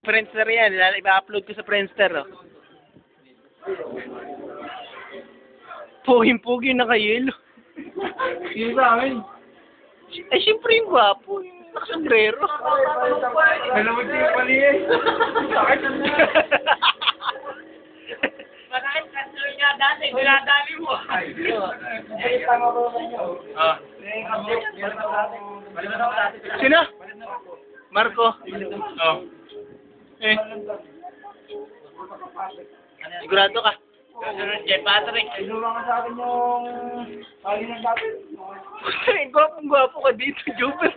Friendster yan. Ipa-upload ko sa Friendster, oh. Puging-pugi naka-yelo. Yung sa amin. Ay, siyempre yung gwapo. Yung nakasambrero. Nalawag siya yung pali eh. Sakit. Bakit kanto niya dati, dinadali mo. Ay, tama ba sa inyo? Ah. Sino? Marco. Oh. Eh. Sigurado ka? Sunod kay Patrick. Inuwa ka sa akin yung pali ng dati. Gwapo ka dito, Jubel.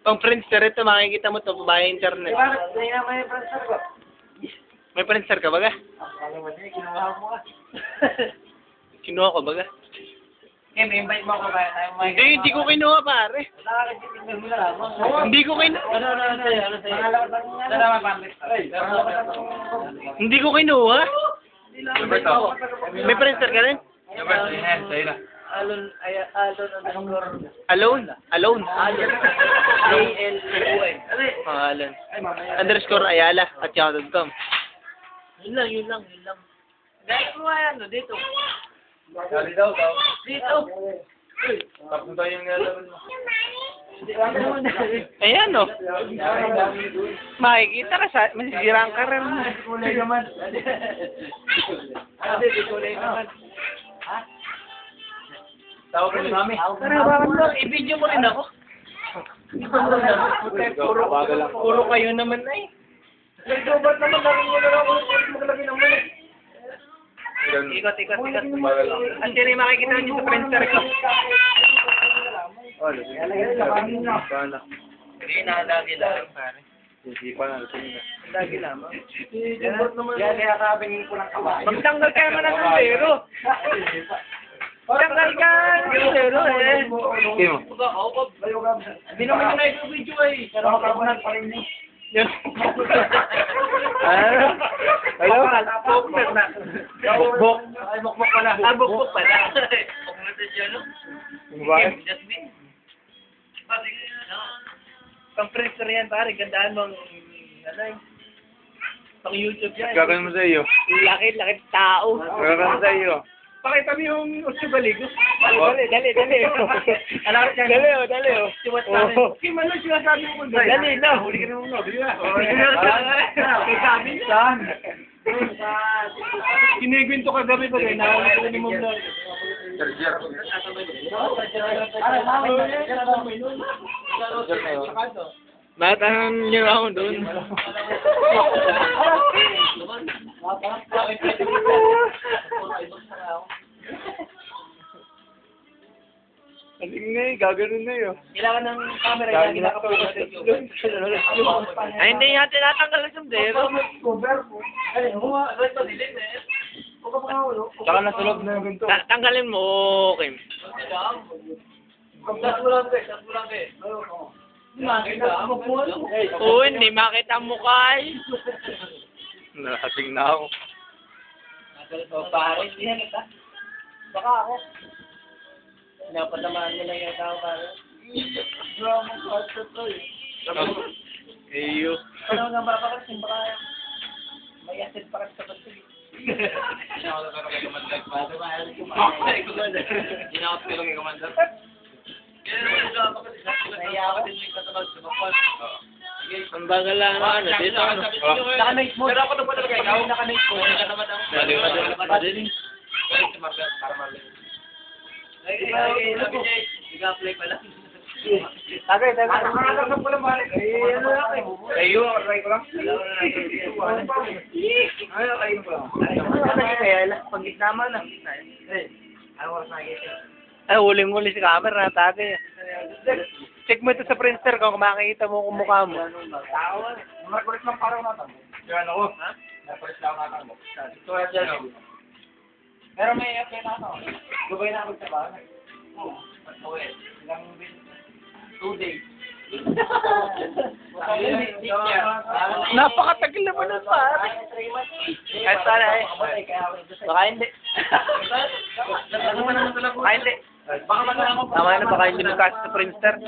Pang Friendster ito, makikita mo ito, babae internet. Bakit? Dahil na may transfer ko. May Friendster ka baga? Alam mo din, kinuha mo ka. Kinuha ko baga? Eh, may invite mo ako ba? Hindi ko kinuha pare. Nakakagitin mo na lang. Hindi ko kinuha. Ano sa'yo? Salamat, Patrick. Hindi ko kinuha. May Friendster ka rin? Sa'yo na. Alone? Alone? A-L-O-N. Alone. _ Ayala at yahoo.com. Yun lang. Dahil ko nga ano, dito. Dali daw. Dito. Tapos tayo yung nalaman mo. Ayan o. Makikita ka sa, masisiraan ka rin. Kulay naman. Kulay naman. Tawag ka ni Mami. Tara, bakit mo? I-video mo rin ako. Puro kayo naman na eh. Nagdobat naman, laging mo na lang kung maglagay ng mali. Ikot. Ang sino yung makikita nyo sa Friendster ko? Hindi na lagi lang, pare. Lagi lamang. Yan, kaya kabingin ko ng kabayo. Magtanggal ka naman ng sombrero. Magtanggal ka ng sombrero eh. Sino? Hindi naman yung nag-video eh. Pero makabunan pa rin niya. Hello? Bukbok. Ay, bukbok pala. Bukbok pala. Bukbok siya, no? Jasmine. Pang Friendster yan pare, gandaan mo ang pang YouTube yan. Gagawin mo sa iyo. Laki tao. Gagawin mo sa iyo. Pakita mo yung Ucho Baligo. Dali. Dali. Kima na sinasabi mo kung Dali na. Huli ka naman, no? Dali na. Sabi saan? Kinigwinto ka gabi pa rin. Nakawala ko ni Mom Lord. Matahan niyo ako doon. Aling na eh, gagano'n na yun. Kailangan ng camera yung nakapagod sa Ay, hindi nga tinatanggal ang sombrero. Cover po. Ay, huwa. Ito, dilim eh. Huwag ka pa nga ulo. Tsaka nasulog na yung ganito. Tanggalin mo, Kim. Tas mo lang, eh. Oo, hindi makita ang mukha eh. Nakating na ako. O, pare, hindi yan ito. Baka ako. Napatamaan mo lang yung tao, pare. Eyo. Ano nga ba kasi baka may acid pa kasi sa pagsig. Hindi ako pero kay Commander. Hindi ako pero kay Commander. Ang bagal lang ano, dito ano. Naka-night mode. Pero ako na pa talaga ikaw. Naka-night mode. Madaling. Para Marlon. Nag-apply pa lang. Tagay. Nakakasap ko lang balik. Eh, ano lang eh. Kayo, try ko lang. Ay, kayo ko lang. Pag gitna na. Ano oras na gising? Ay, huling-huli si camera, tate. Check mo ito sa Friendster kung makikita mo kung mukha mo. Markulit lang parang natang. Yan ako. Ha? Markulit lang natang mo. Ito na dyan. Pero may apply na ako. Gabay na ako sa bahay. Oo. Ilang 2 days. Napakatagal naman nun pa. Kahit sana eh. Baka hindi. Baka hindi. Tama na, baka hindi magkasa sa Friendster.